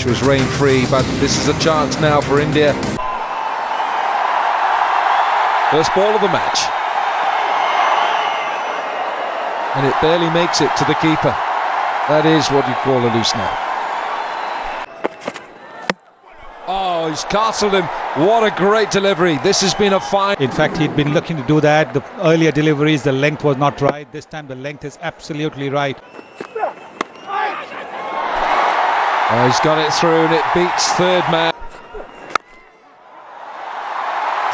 which was rain-free, but this is a chance now for India. First ball of the match. And it barely makes it to the keeper. That is what you call a loose snap. Oh, he's castled him. What a great delivery. This has been a fine... In fact, he'd been looking to do that. The earlier deliveries, the length was not right. This time the length is absolutely right. Oh, he's got it through and it beats third man.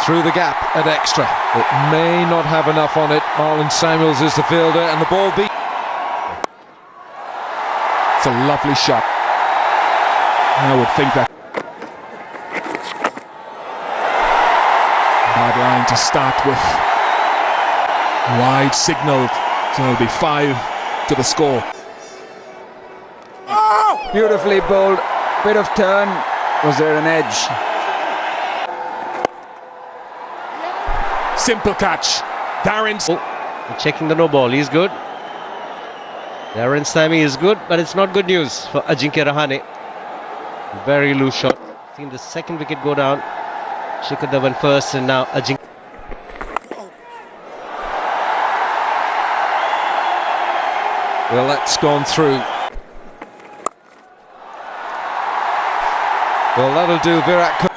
Through the gap at extra. It may not have enough on it. Marlon Samuels is the fielder and the ball beat. It's a lovely shot. I would think that. Bad line to start with. Wide signal, so it'll be 5 to the score. Beautifully bowled, bit of turn. Was there an edge? Simple catch. Darren. Checking the no ball, he's good. Darren Sammy is good, but it's not good news for Ajinkya Rahane. Very loose shot. Seen the second wicket go down. Shikhar Dhawan first, and now Ajinkya. Well, that's gone through. Well, that'll do. Virat Kohli.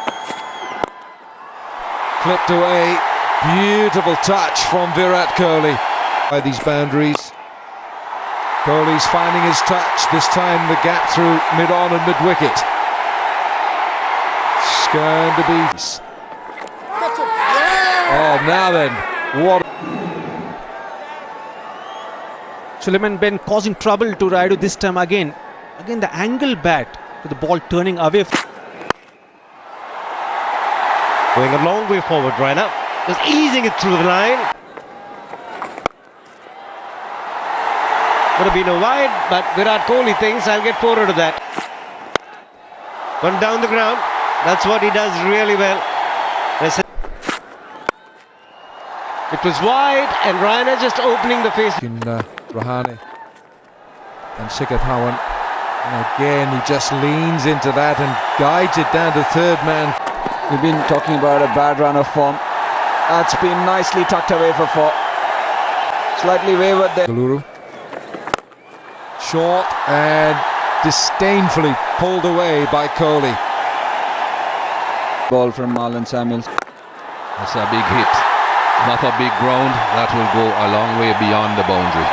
Clipped away. Beautiful touch from Virat Kohli. By these boundaries. Kohli's finding his touch. This time the gap through mid-on and mid-wicket. It's going to be... Oh, now then. What... Suleiman Ben causing trouble to Raidu this time again. Again the angle bat with the ball turning away. Going a long way forward, Raina. Just easing it through the line. Would have been a wide, but Virat Kohli thinks I'll get 4 out of that. One down the ground. That's what he does really well. It was wide, and Raina just opening the face. In Rahane and Shikhar Dhawan. And again, he just leans into that and guides it down to third man. We've been talking about a bad run of form. That's been nicely tucked away for 4. Slightly wavered there. Galuru. Short and disdainfully pulled away by Kohli. Ball from Marlon Samuels. That's a big hit. Not a big ground. That will go a long way beyond the boundary.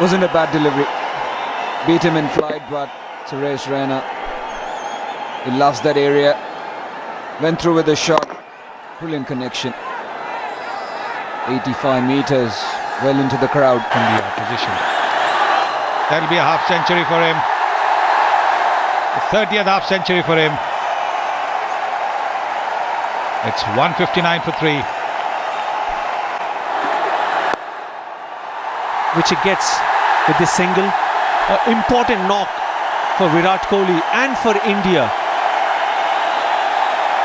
Wasn't a bad delivery. Beat him in flight, but Suresh Raina, he loves that area. Went through with a shot. Brilliant connection. 85 meters, well into the crowd. From the opposition. That'll be a half century for him. The 30th half century for him. It's 159 for 3. Which he gets with this single. An important knock for Virat Kohli and for India.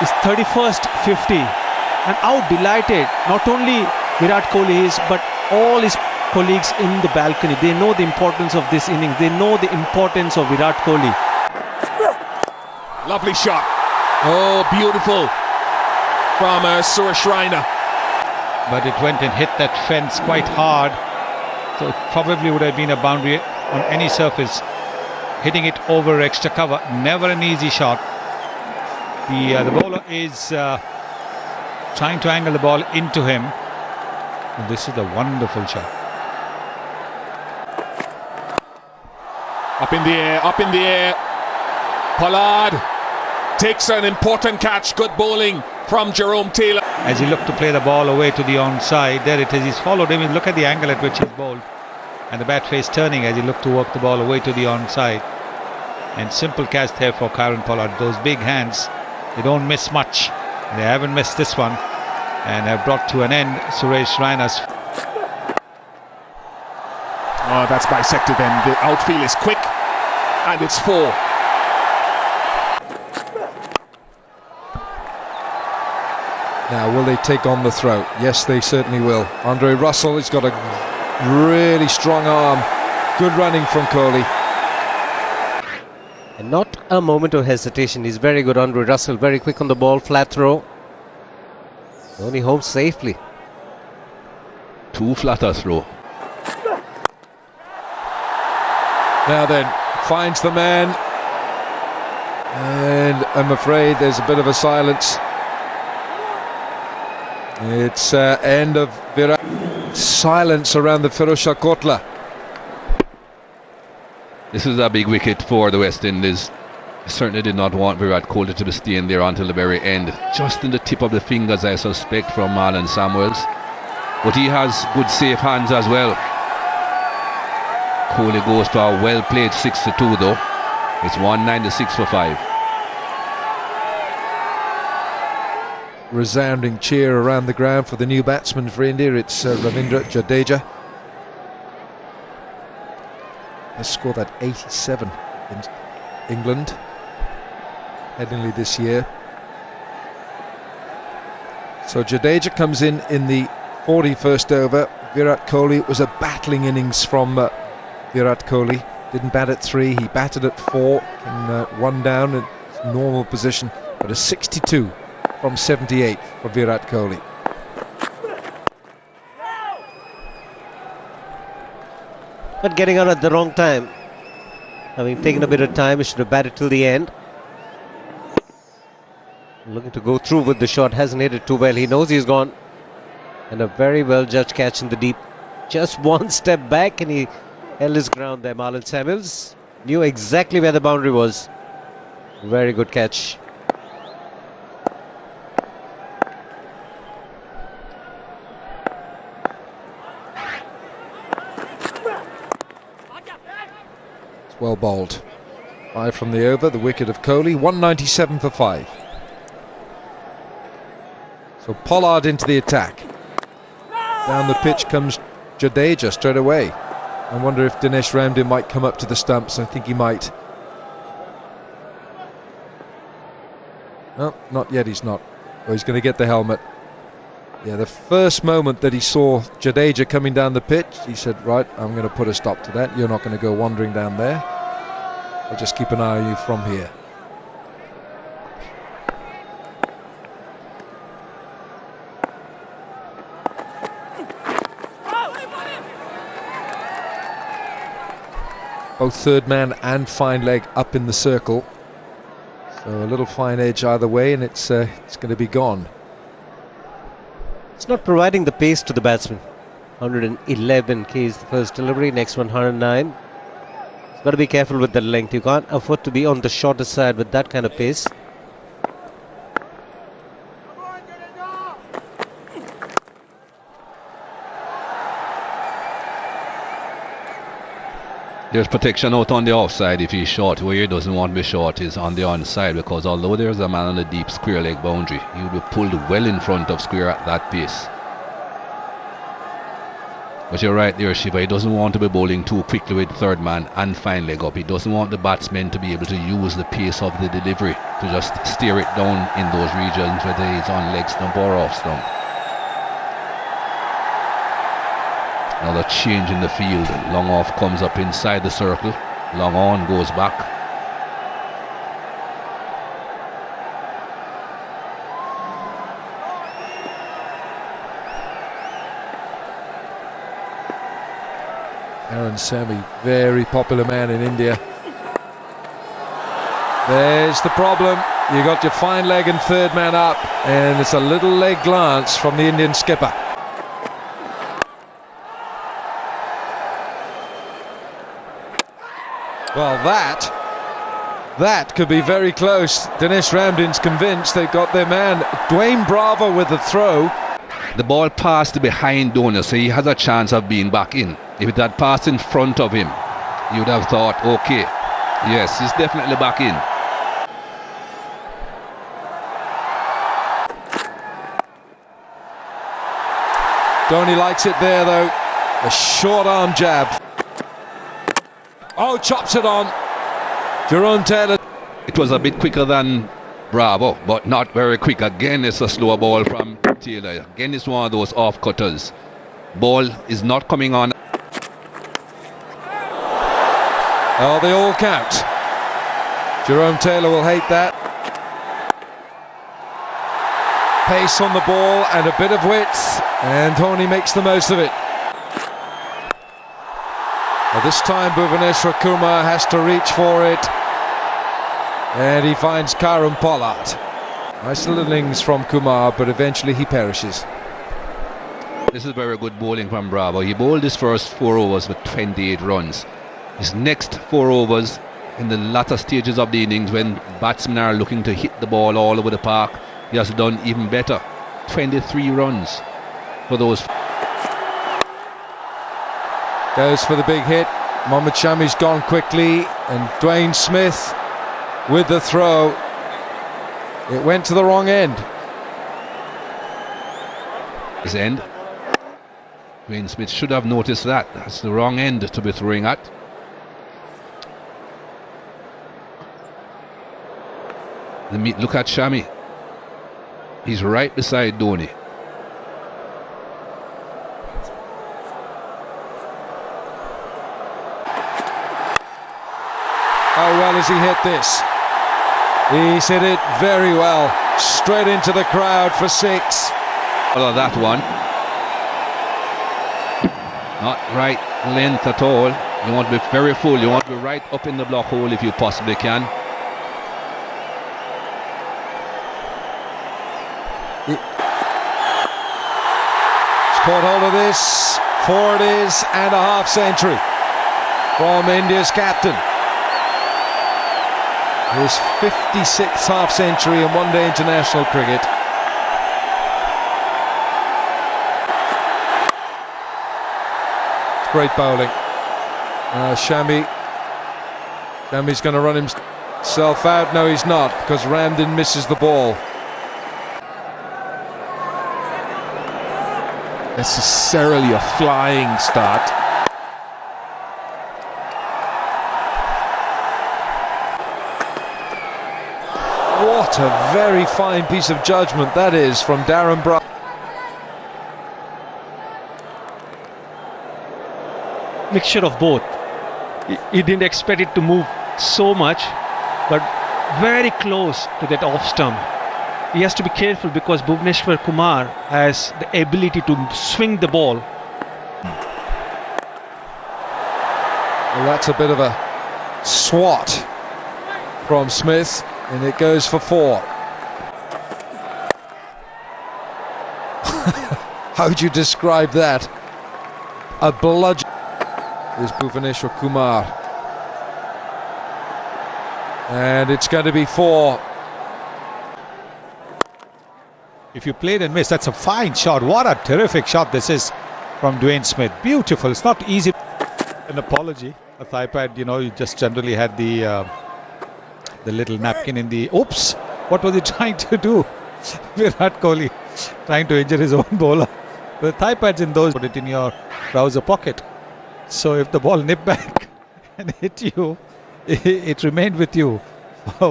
His 31st 50. And how delighted not only Virat Kohli is, but all his colleagues in the balcony. They know the importance of this innings. They know the importance of Virat Kohli. Lovely shot. Oh, beautiful from Suresh Raina. But it went and hit that fence quite hard. So it probably would have been a boundary on any surface. Hitting it over extra cover. Never an easy shot. The bowler is trying to angle the ball into him. And this is a wonderful shot. Up in the air, up in the air. Pollard takes an important catch. Good bowling from Jerome Taylor. As he looked to play the ball away to the onside, there it is. He's followed him. Look at the angle at which he's bowled. And the bat face turning as he looked to work the ball away to the onside. And simple catch there for Kieron Pollard. Those big hands, they don't miss much. They haven't missed this one. And have brought to an end Suresh Raina's. Oh, that's bisected then. The outfield is quick. And it's 4. Now, will they take on the throw? Yes, they certainly will. Andre Russell has got a really strong arm. Good running from Kohli. And not a moment of hesitation. He's very good, Andre Russell. Very quick on the ball, flat throw. Dhoni home safely. Two flatter throw. Now then, finds the man. And I'm afraid there's a bit of a silence. It's end of Virat. Silence around the Firuzshah Kotla. This is a big wicket for the West Indies. I certainly did not want Virat Kohli to be staying there until the very end. Just in the tip of the fingers, I suspect, from Marlon Samuels. But he has good safe hands as well. Kohli goes for a well-played 62 though. It's 196 for 5. Resounding cheer around the ground for the new batsman for India. It's Ravindra Jadeja. Has scored that 87 in England headingly this year. So Jadeja comes in the 41st over. Virat Kohli, it was a battling innings from Virat Kohli. Didn't bat at 3, he batted at 4 and 1 down in normal position, but a 62 from 78 for Virat Kohli. But getting on at the wrong time. Having taken a bit of time, he should have batted till the end. Looking to go through with the shot, hasn't hit it too well. He knows he's gone. And a very well judged catch in the deep. Just one step back and he held his ground there. Marlon Samuels knew exactly where the boundary was. Very good catch. It's well bowled. 5 from the over, the wicket of Kohli. 197 for 5. So Pollard into the attack. Down the pitch comes Jadeja straight away. I wonder if Dinesh Ramdin might come up to the stumps. I think he might. No, not yet, he's not. Oh, he's going to get the helmet. Yeah, the first moment that he saw Jadeja coming down the pitch, he said, right, I'm going to put a stop to that. You're not going to go wandering down there. I'll just keep an eye on you from here. Both third man and fine leg up in the circle. So a little fine edge either way and it's going to be gone. It's not providing the pace to the batsman. 111 Ks the first delivery, next one 109. You've got to be careful with the length. You can't afford to be on the shorter side with that kind of pace. There's protection out on the offside if he's short. Where he doesn't want to be short is on the onside, because although there's a man on the deep square leg boundary, he will be pulled well in front of square at that pace. But you're right there, Shiva. He doesn't want to be bowling too quickly with third man and fine leg up. He doesn't want the batsmen to be able to use the pace of the delivery to just steer it down in those regions, whether it's on leg stump or off stump. Another change in the field. Long off comes up inside the circle. Long on goes back. Aaron Sami, very popular man in India. There's the problem. You got your fine leg and third man up, and it's a little leg glance from the Indian skipper. Well, that could be very close. Dinesh Ramdin's convinced they've got their man. Dwayne Bravo with the throw. The ball passed behind Dhoni, so he has a chance of being back in. If it had passed in front of him, you would have thought, okay, yes, he's definitely back in. Dhoni likes it there, though. A short arm jab. Oh, chops it on. Jerome Taylor. It was a bit quicker than Bravo, but not very quick. Again, it's a slower ball from Taylor. Again, it's one of those off cutters. Ball is not coming on. Oh, they all count. Jerome Taylor will hate that. Pace on the ball and a bit of width, and Dhoni makes the most of it. Well, this time Bhuvaneshwar Kumar has to reach for it, and he finds Karum Pollard. Nice little innings from Kumar, but eventually he perishes. This is very good bowling from Bravo. He bowled his first 4 overs with 28 runs. His next 4 overs in the latter stages of the innings, when batsmen are looking to hit the ball all over the park, he has done even better. 23 runs for those. Goes for the big hit. Mohammad Shami's gone quickly, and Dwayne Smith with the throw. It went to the wrong end. His end. Dwayne Smith should have noticed that. That's the wrong end to be throwing at. Look at Shami. He's right beside Dhoni. How well has he hit this? He's hit it very well. Straight into the crowd for 6. Follow that one. Not right length at all. You want to be very full. You want to be right up in the block hole if you possibly can. He's caught hold of this. 4 it is, and a half century from India's captain. His 56th half century in one-day international cricket. It's great bowling. Shami's going to run himself out. No, he's not, because Ramdin misses the ball. Necessarily a flying start. What a very fine piece of judgment that is from Darren Brown. Mixture of both. He didn't expect it to move so much, but very close to that off stump. He has to be careful because Bhuvaneshwar Kumar has the ability to swing the ball. Well, that's a bit of a swat from Smith, and it goes for 4. How would you describe that? A bludgeon. Is Bhuvaneshwar Kumar, and it's going to be 4. If you played and missed, that's a fine shot. What a terrific shot this is from Dwayne Smith. Beautiful. It's not easy. An apology. A thigh pad, you just generally had the little napkin in the... Oops! What was he trying to do? Virat Kohli trying to injure his own bowler. The thigh pads in those, put it in your trouser pocket. So if the ball nipped back and hit you, it remained with you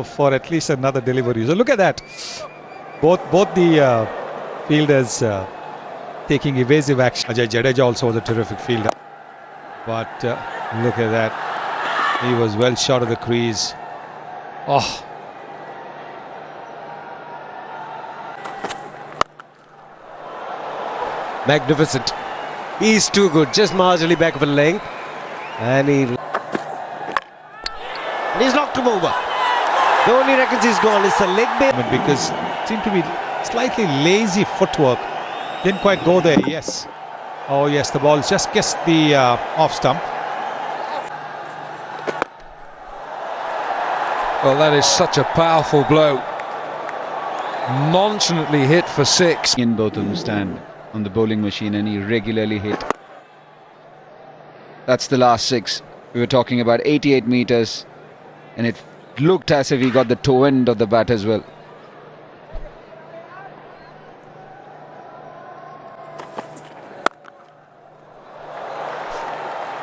for at least another delivery. So look at that. Both the fielders taking evasive action. Ajay Jadeja also was a terrific fielder. But look at that. He was well short of the crease. Oh. Magnificent. He's too good. Just marginally back of a length. And he's knocked him over. Dhoni reckons he's gone. It's a leg bait. Because it seemed to be slightly lazy footwork. Didn't quite go there. Yes. Oh yes, the ball just kissed the off stump. Well, that is such a powerful blow. Nonchalantly hit for 6. In both of them stand on the bowling machine, and he regularly hit. That's the last 6. We were talking about 88 meters, and it looked as if he got the toe end of the bat as well.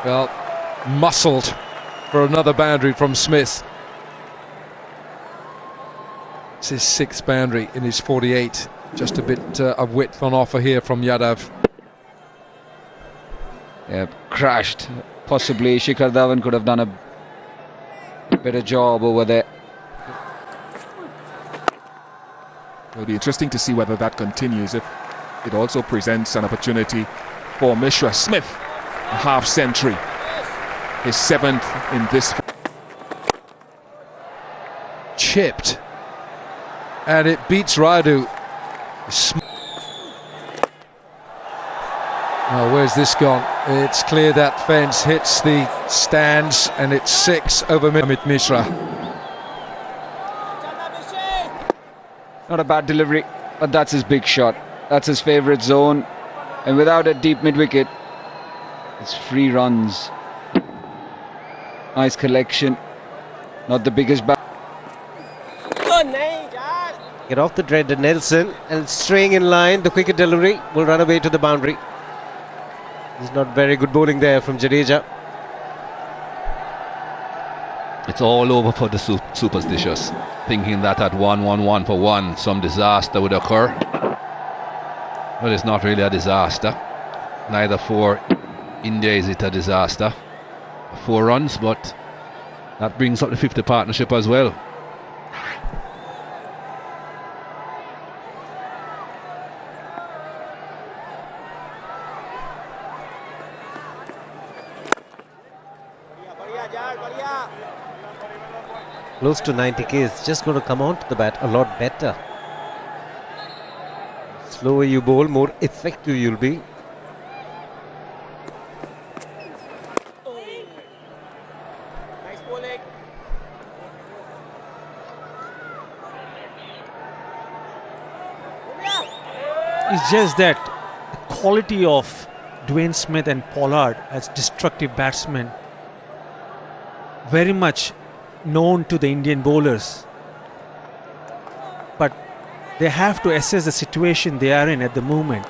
Well, muscled for another boundary from Smith. It's his 6th boundary in his 48. Just a bit of width on offer here from Yadav. Yeah, crashed. Possibly Shikhar Dhawan could have done better job over there. It'll be interesting to see whether that continues, if it also presents an opportunity for Mishra Smith, a half century, his 7th in this. Chipped, and it beats Radu. Oh, where's this gone? It's clear that fence hits the stands, and it's 6 over Amit Mishra. Not a bad delivery, but that's his big shot. That's his favourite zone, and without a deep mid-wicket, it's free runs. Nice collection. Not the biggest bat. Get off the dreaded Nelson and staying in line. The quicker delivery will run away to the boundary. There's not very good bowling there from Jadeja. It's all over for the superstitious, thinking that at 1-1-1 for 1 some disaster would occur. Well, it's not really a disaster. Neither for India is it a disaster. 4 runs, but that brings up the 50 partnership as well. Close to 90k is just going to come onto the bat a lot better. Slower you bowl, more effective you'll be. It's just that the quality of Dwayne Smith and Pollard as destructive batsmen, very much known to the Indian bowlers, but they have to assess the situation they are in at the moment,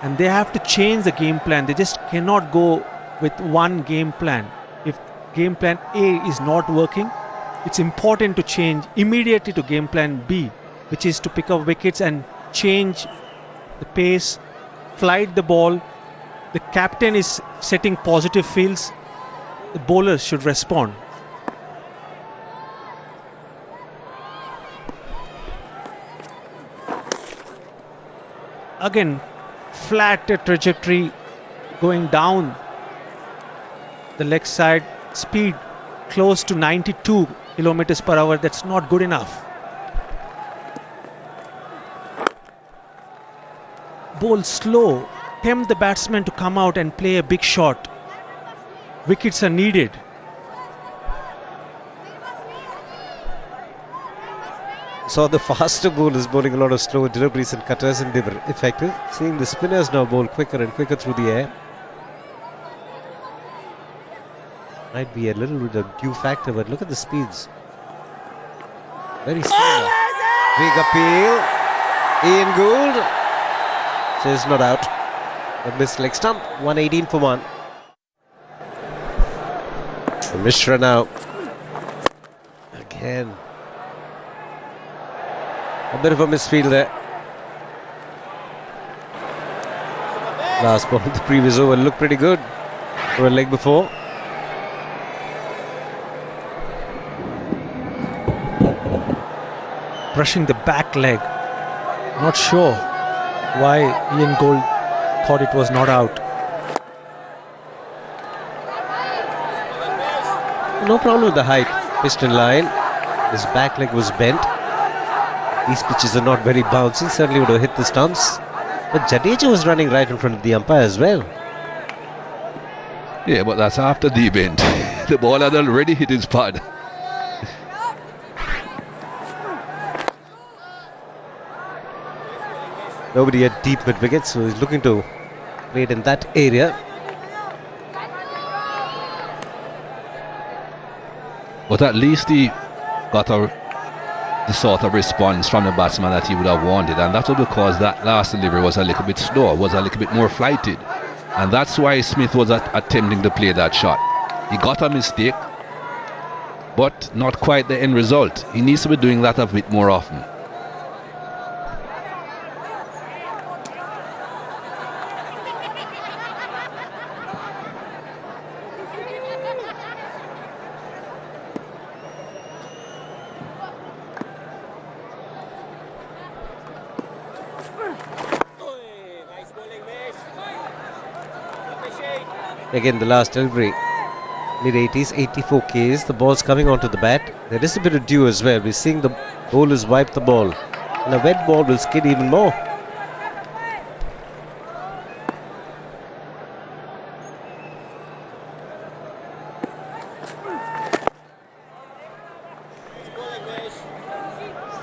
and they have to change the game plan. They just cannot go with one game plan. If game plan A is not working, it's important to change immediately to game plan B, which is to pick up wickets and change the pace, flight the ball. The captain is setting positive fields. The bowlers should respond. Again, flat trajectory going down the leg side, speed close to 92 kilometers per hour. That's not good enough. Bowl slow, tempt the batsman to come out and play a big shot. Wickets are needed. Saw the faster bowlers bowling a lot of slow deliveries and cutters, and they were effective. Seeing the spinners now bowl quicker and quicker through the air. Might be a little bit of due factor, but look at the speeds. Very similar. Big appeal. Ian Gould says not out. A missed leg stump. 118 for 1. So Mishra now. Again. A bit of a misfield there. Last ball, the previous over looked pretty good for a leg before. Brushing the back leg. Not sure why Ian Gould thought it was not out. No problem with the height. Pitched in line. His back leg was bent. These pitches are not very bouncy. Certainly would have hit the stumps. But Jadeja was running right in front of the umpire as well. Yeah, but that's after the event. The ball had already hit his pad. Nobody had deep mid wickets, so he's looking to play it in that area. But at least he got the sort of response from the batsman that he would have wanted, and that was because that last delivery was a little bit slower, was a little bit more flighted, and that's why Smith was attempting to play that shot. He got a mistake, but not quite the end result. He needs to be doing that a bit more often. Again, the last delivery, mid-80s, 84 Ks. The ball's coming onto the bat. There is a bit of dew as well. We're seeing the bowlers wipe the ball. And a wet ball will skid even more.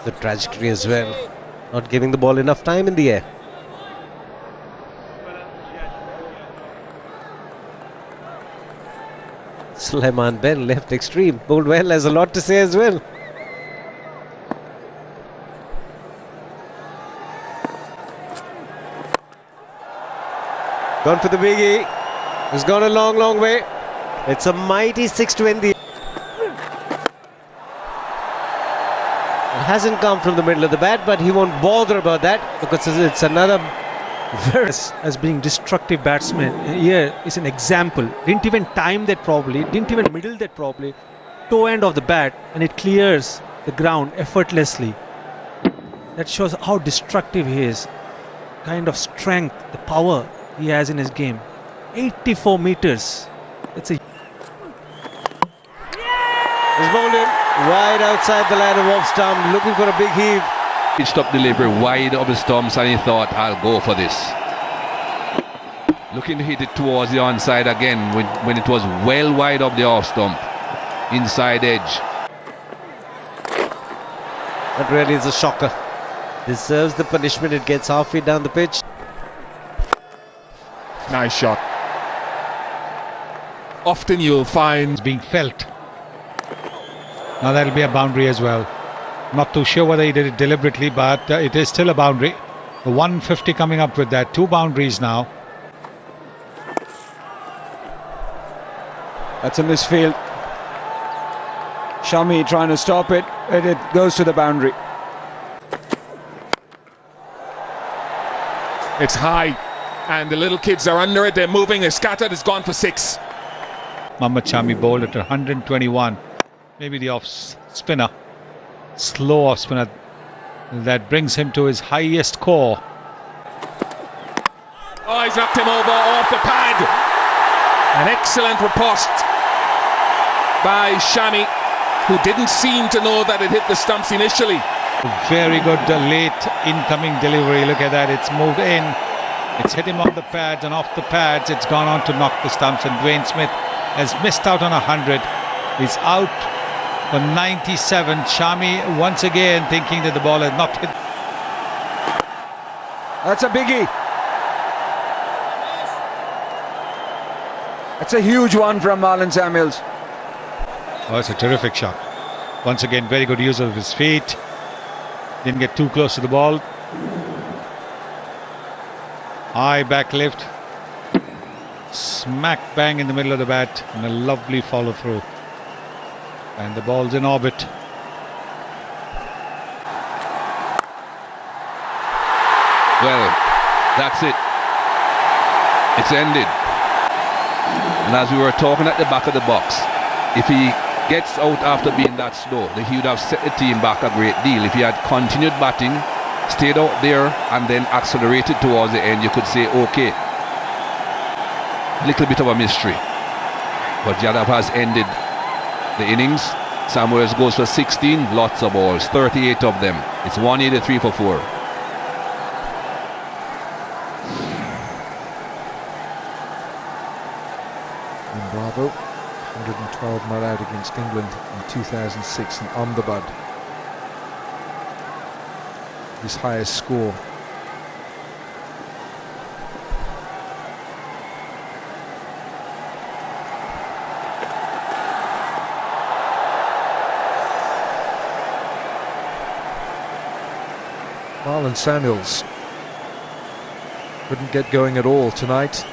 The trajectory as well. Not giving the ball enough time in the air. Sulaiman Ben, left extreme. Bowled well, has a lot to say as well. Gone for the biggie. He's gone a long, long way. It's a mighty 6 to end the. It hasn't come from the middle of the bat, but he won't bother about that because it's another. As being destructive batsman, here is an example. Didn't even time that properly, didn't even middle that properly. Toe end of the bat, and it clears the ground effortlessly. That shows how destructive he is. Kind of strength, the power he has in his game. 84 meters. It's a. He's bowled in wide outside the line of off stump, looking for a big heave. Pitched up delivery wide of the stumps, and he thought, I'll go for this. Looking to hit it towards the onside again when it was well wide of the off stump. Inside edge. That really is a shocker. Deserves the punishment. It gets halfway down the pitch. Nice shot. Often you'll find It's being felt. Now that'll be a boundary as well. Not too sure whether he did it deliberately, but it is still a boundary. The 150 coming up with that. 2 boundaries now. That's a misfield. Shami trying to stop it, and it goes to the boundary. it's high, and the little kids are under it. They're moving. They're scattered. It's gone for 6. Mohammad Shami bowled at 121. Maybe the off spinner. Slow off spinner. That brings him to his highest score. Oh, he's knocked him over off the pad. An excellent riposte by Shami, who didn't seem to know that it hit the stumps initially. Very good late incoming delivery. Look at that. It's moved in. It's hit him on the pads, and off the pads it's gone on to knock the stumps, and Dwayne Smith has missed out on 100. He's out for 97. Shami once again thinking that the ball has not hit. That's a biggie. That's a huge one from Marlon Samuels. Oh, it's a terrific shot. Once again, very good use of his feet. Didn't get too close to the ball. High back lift. Smack bang in the middle of the bat, and a lovely follow through. And the ball's in orbit. Well, that's it. It's ended. And as we were talking at the back of the box, if he gets out after being that slow, then he would have set the team back a great deal. If he had continued batting, stayed out there, and then accelerated towards the end, you could say, okay, a little bit of a mystery. But Yadav has ended the innings. Samuels goes for 16, lots of balls, 38 of them. It's 183 for 4. Bravo, 112 not out against England in 2006 in Ahmedabad. His highest score. Marlon Samuels couldn't get going at all tonight.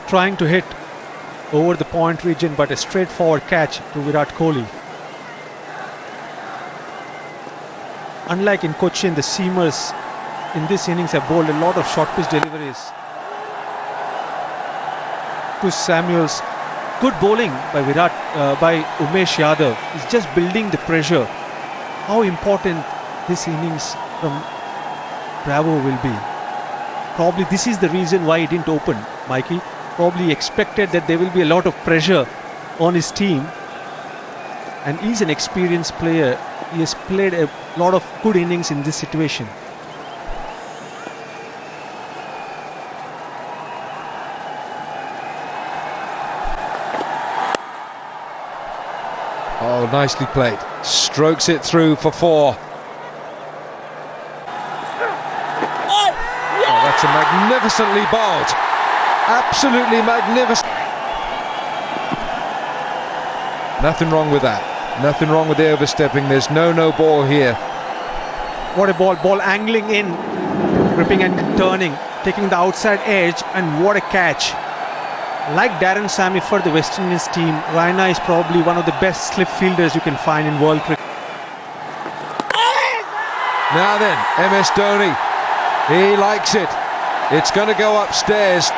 Trying to hit over the point region, but a straightforward catch to Virat Kohli. Unlike in Cochin, the seamers in this innings have bowled a lot of short pitch deliveries to Samuels. Good bowling by by Umesh Yadav. He's just building the pressure. How important this innings from Bravo will be. Probably this is the reason why he didn't open, Mikey. Probably expected that there will be a lot of pressure on his team. And he's an experienced player. He has played a lot of good innings in this situation. Oh, nicely played. Strokes it through for 4. Oh, that's a magnificently bowled. Absolutely magnificent. Nothing wrong with that. Nothing wrong with the overstepping. There's no ball here. What a ball. Ball angling in, ripping and turning, taking the outside edge, and what a catch. Like Darren Sammy for the West Indies team, Raina is probably one of the best slip fielders you can find in world cricket. Now then, MS Dhoni. He likes it. It's going to go upstairs.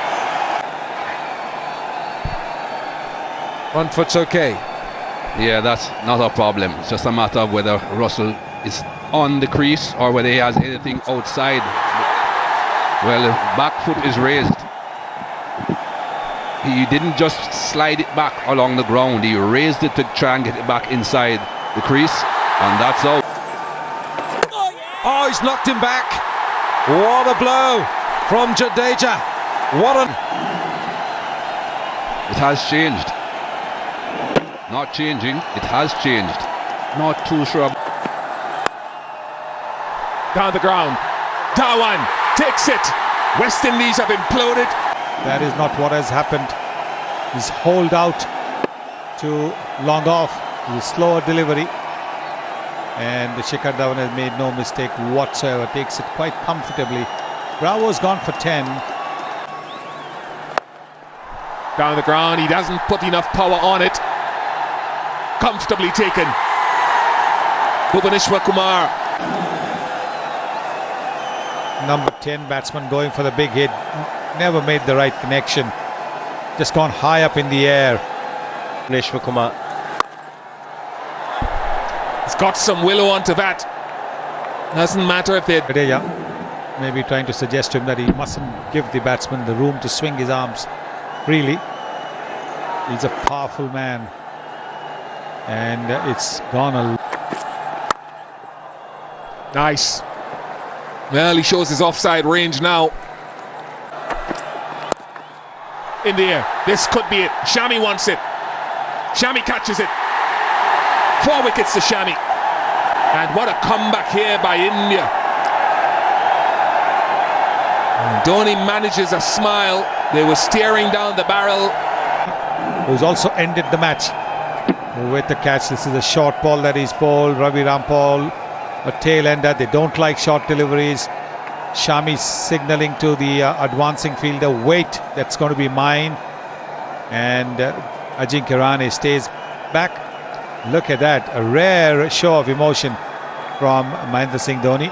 Front foot's okay. Yeah, that's not a problem. It's just a matter of whether Russell is on the crease or whether he has anything outside. Well, the back foot is raised. He didn't just slide it back along the ground. He raised it to try and get it back inside the crease, and that's out. Oh, he's knocked him back. What a blow from Jadeja. What a... It has changed. Not changing, it has changed. Not too sure. Down the ground. Dhawan takes it. West Indies have imploded. That is not what has happened. He's holed out to long off. It's a slower delivery. And the Shikhar Dhawan has made no mistake whatsoever. Takes it quite comfortably. Bravo's gone for 10. Down the ground. He doesn't put enough power on it. Comfortably taken. Bhuvaneshwar Kumar. Number 10 batsman going for the big hit. Never made the right connection. Just gone high up in the air. Bhuvaneshwar Kumar. He's got some willow onto that. Doesn't matter if they're... Jadeja maybe trying to suggest to him that he mustn't give the batsman the room to swing his arms freely. He's a powerful man. And it's gone a... Nice. Well, he shows his offside range now. In the air. This could be it. Shami wants it. Shami catches it. 4 wickets to Shami. And what a comeback here by India. And Dhoni manages a smile. They were staring down the barrel. Who's also ended the match with the catch. This is a short ball that is bowled. Ravi Rampal, a tail ender. They don't like short deliveries. Shami signalling to the advancing fielder, wait, that's going to be mine. And Ajinkya Rahane stays back. Look at that, a rare show of emotion from Mahendra Singh Dhoni.